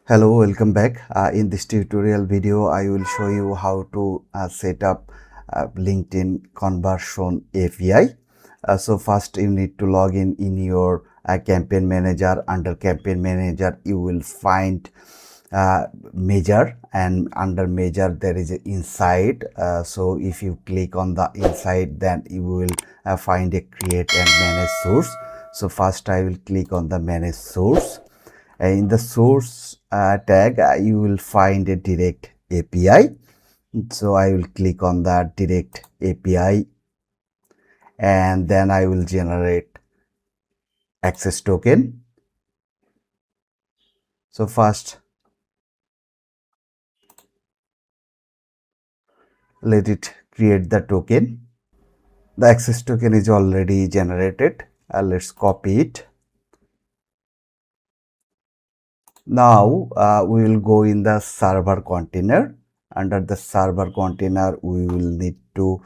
Hello, welcome back. In this tutorial video, I will show you how to set up LinkedIn conversion API. So first you need to log in your campaign manager. Under campaign manager, you will find measure, and under measure there is a insight. So if you click on the insight, then you will find a create and manage source. So first I will click on the manage source. In the source tag, you will find a direct API. So I will click on that direct API, and then I will generate access token. So first, let it create the token. The access token is already generated. Let's copy it. Now we will go in the server container. Under the server container, we will need to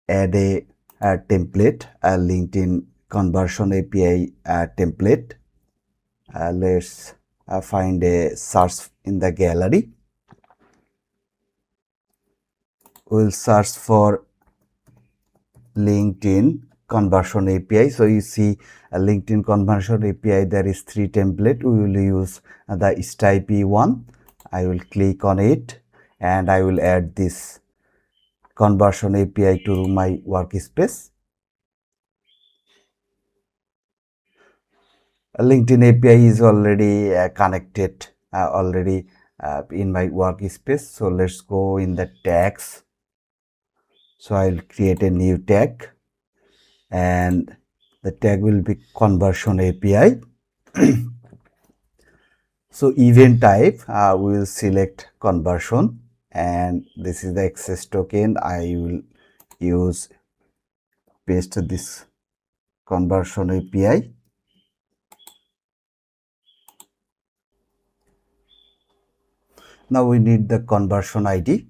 add a template, a LinkedIn conversion API template. Let's find a search in the gallery. We'll search for LinkedIn conversion API. So you see a LinkedIn conversion API, there is 3 template. We will use the STIP one. I will click on it and I will add this conversion API to my workspace. LinkedIn API is already connected already in my workspace. So let's go in the tags. So I'll create a new tag, and the tag will be conversion API. So event type, we will select conversion, and this is the access token. I will use paste this conversion API. Now we need the conversion ID,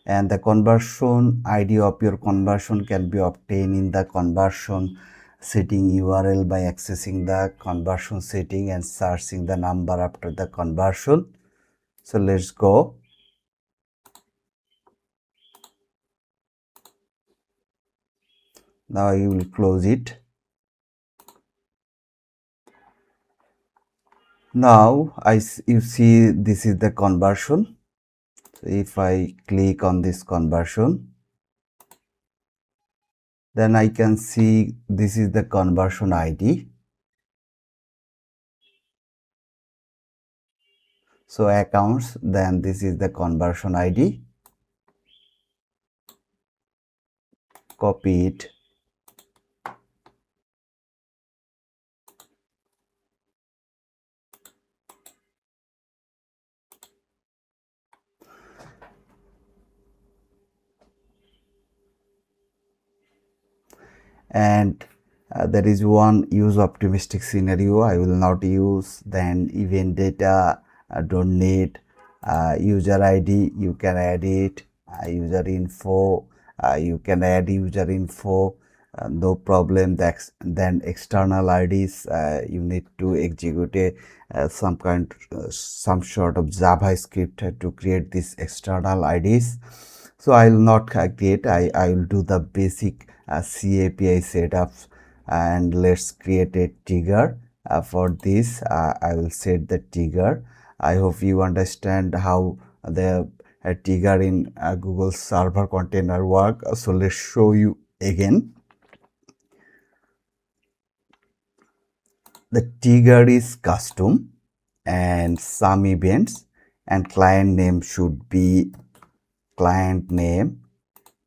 and the conversion ID of your conversion can be obtained in the conversion setting URL by accessing the conversion setting and searching the number after the conversion. So let's go. Now you will close it. Now you see this is the conversion. So if I click on this conversion, then I can see this is the conversion ID. So accounts, then this is the conversion ID. Copy it. And there is one use optimistic scenario I will not use. Then event data, don't need user ID, you can add it. User info, you can add user info, no problem. Then external IDs, you need to execute some sort of JavaScript to create these external IDs. So I will not create. I will do the basic CAPI setups, and let's create a trigger. For this, I will set the trigger. I hope you understand how the trigger in Google Server container work. So let's show you again. The trigger is custom and some events, and client name should be client name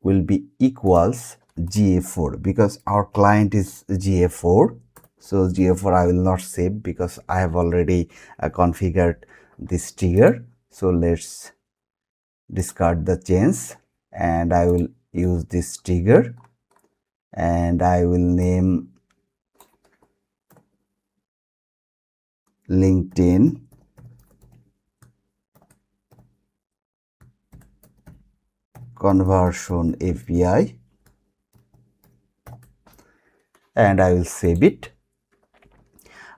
will be equals GA4 because our client is GA4. So GA4 I will not save because I have already configured this trigger. So let's discard the change, and I will use this trigger, and I will name LinkedIn conversion API, and I will save it.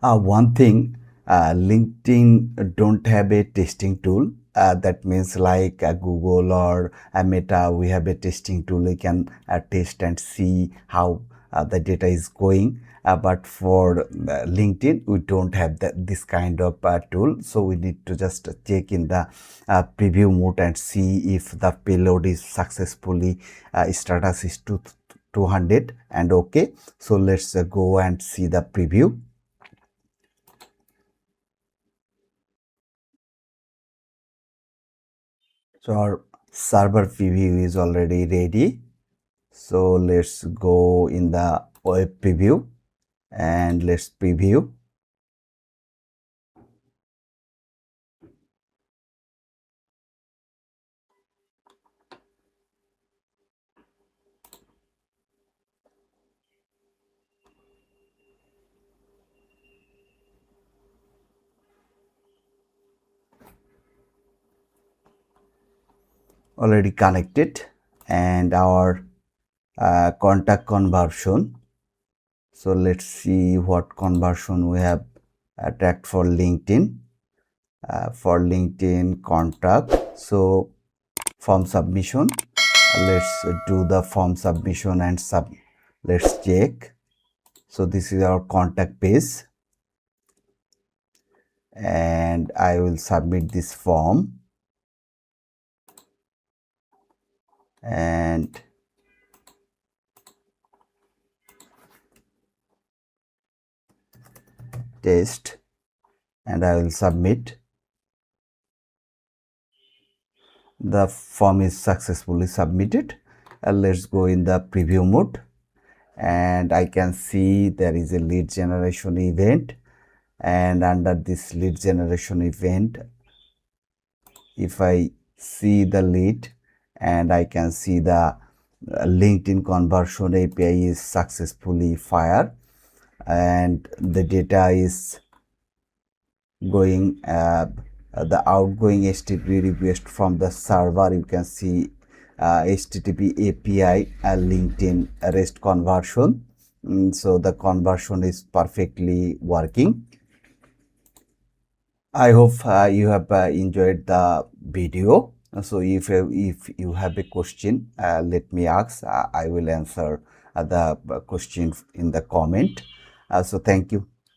One thing, LinkedIn don't have a testing tool. That means like Google or Meta, we have a testing tool. We can test and see how the data is going. But for LinkedIn, we don't have this kind of tool. So we need to just check in the preview mode and see if the payload is successfully status is 200 and okay. So let's go and see the preview. So our server preview is already ready. So let's go in the web preview and let's preview. Already connected, and our contact conversion. So let's see what conversion we have tracked for LinkedIn. For LinkedIn contact, so form submission. Let's do the form submission and let's check. So this is our contact page, and I will submit this form and test, and I will submit. The form is successfully submitted. Let's go in the preview mode, and I can see there is a lead generation event, and under this lead generation event, if I see the lead, and I can see the LinkedIn conversion API is successfully fired, and the data is going the outgoing HTTP request from the server. You can see HTTP API LinkedIn REST conversion. So the conversion is perfectly working. I hope you have enjoyed the video. So if you have a question, let me ask. I will answer the question in the comment. So thank you.